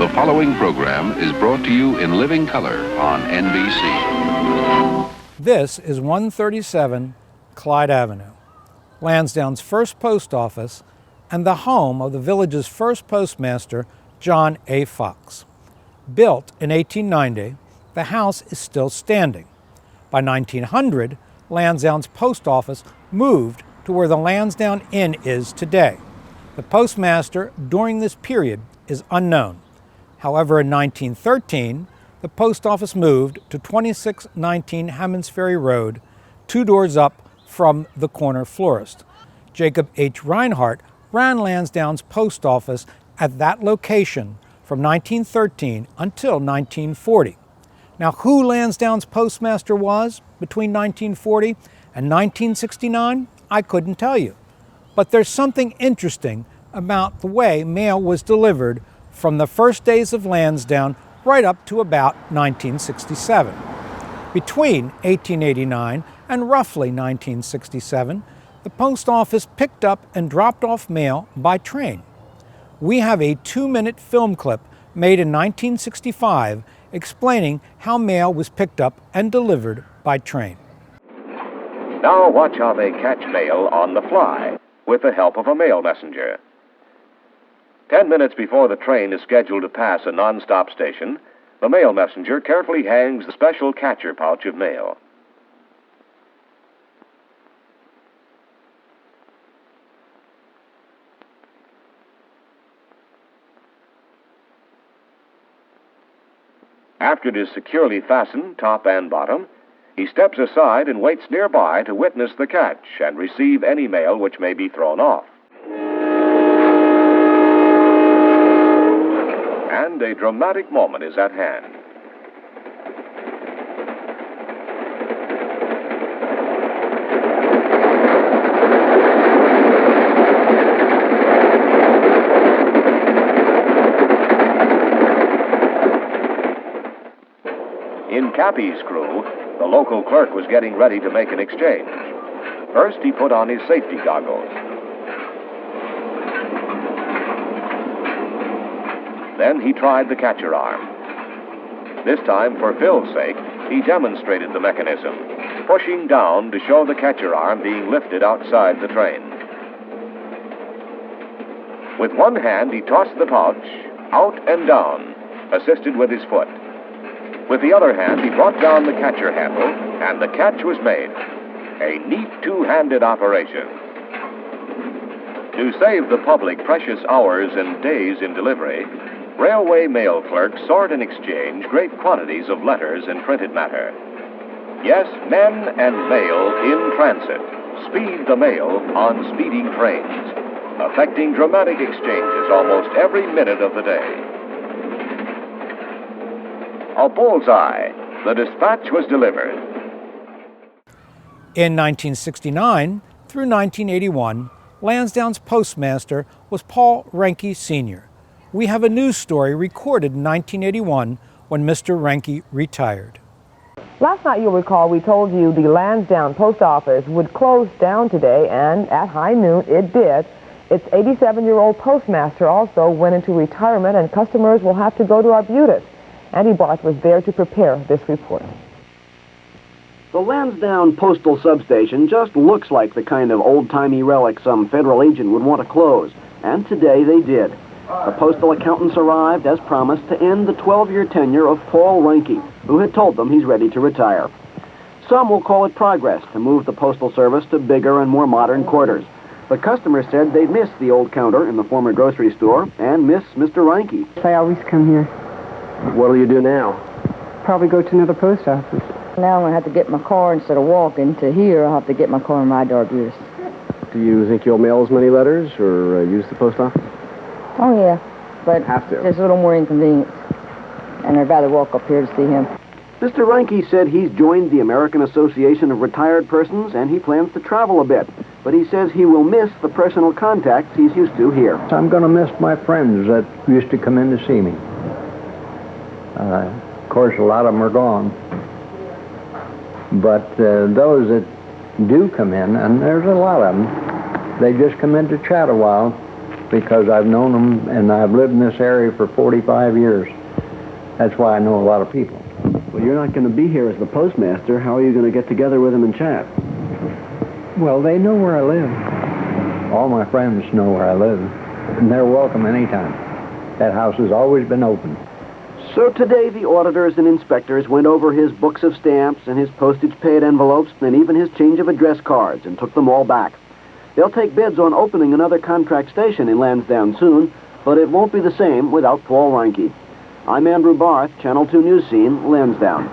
The following program is brought to you in living color on NBC. This is 137 Clyde Avenue, Lansdowne's first post office and the home of the village's first postmaster, John A. Fox. Built in 1890, the house is still standing. By 1900, Lansdowne's post office moved to where the Lansdowne Inn is today. The postmaster during this period is unknown. However, in 1913, the post office moved to 2619 Hammond's Ferry Road, 2 doors up from the corner florist. Jacob H. Reinhardt ran Lansdowne's post office at that location from 1913 until 1940. Now, who Lansdowne's postmaster was between 1940 and 1969, I couldn't tell you. But there's something interesting about the way mail was delivered from the first days of Lansdowne right up to about 1967. Between 1889 and roughly 1967, the post office picked up and dropped off mail by train. We have a 2-minute film clip made in 1965 explaining how mail was picked up and delivered by train. Now watch how they catch mail on the fly with the help of a mail messenger. 10 minutes before the train is scheduled to pass a non-stop station, the mail messenger carefully hangs the special catcher pouch of mail. After it is securely fastened, top and bottom, he steps aside and waits nearby to witness the catch and receive any mail which may be thrown off. And a dramatic moment is at hand. In Cappy's crew, the local clerk was getting ready to make an exchange. First, he put on his safety goggles. Then he tried the catcher arm. This time, for Phil's sake, he demonstrated the mechanism, pushing down to show the catcher arm being lifted outside the train. With one hand, he tossed the pouch out and down, assisted with his foot. With the other hand, he brought down the catcher handle, and the catch was made. A neat two-handed operation. To save the public precious hours and days in delivery, railway mail clerks sort and exchange great quantities of letters and printed matter. Yes, men and mail in transit speed the mail on speeding trains, effecting dramatic exchanges almost every minute of the day. A bullseye. The dispatch was delivered. In 1969 through 1981, Lansdowne's postmaster was Paul Ranky Sr. We have a news story recorded in 1981 when Mr. Ranky retired. Last night, you'll recall, we told you the Lansdowne post office would close down today, and at high noon it did. Its 87-year-old postmaster also went into retirement, and customers will have to go to Arbutus. Andy Barth was there to prepare this report. The Lansdowne postal substation just looks like the kind of old-timey relic some federal agent would want to close, and today they did. The postal accountants arrived, as promised, to end the 12-year tenure of Paul Ranky, who had told them he's ready to retire. Some will call it progress to move the postal service to bigger and more modern quarters. But customers said they'd miss the old counter in the former grocery store and miss Mr. Ranky. I always come here. What'll you do now? Probably go to another post office. Now I'm going to have to get my car instead of walking to here. I'll have to get my car and ride to Arbutus. Do you think you'll mail as many letters or use the post office? Oh, yeah, but Have to. it's a little more inconvenient. And I'd rather walk up here to see him. Mr. Ranky said he's joined the American Association of Retired Persons and he plans to travel a bit. But he says he will miss the personal contacts he's used to here. I'm going to miss my friends that used to come in to see me. Of course, a lot of them are gone. But those that do come in, and there's a lot of them, they just come in to chat a while, because I've known them and I've lived in this area for 45 years. That's why I know a lot of people. Well, you're not going to be here as the postmaster. How are you going to get together with them and chat? Well, they know where I live. All my friends know where I live, and they're welcome anytime. That house has always been open. So today the auditors and inspectors went over his books of stamps and his postage-paid envelopes and even his change of address cards and took them all back. They'll take bids on opening another contract station in Lansdowne soon, but it won't be the same without Paul Ranky. I'm Andrew Barth, Channel 2 News Scene, Lansdowne.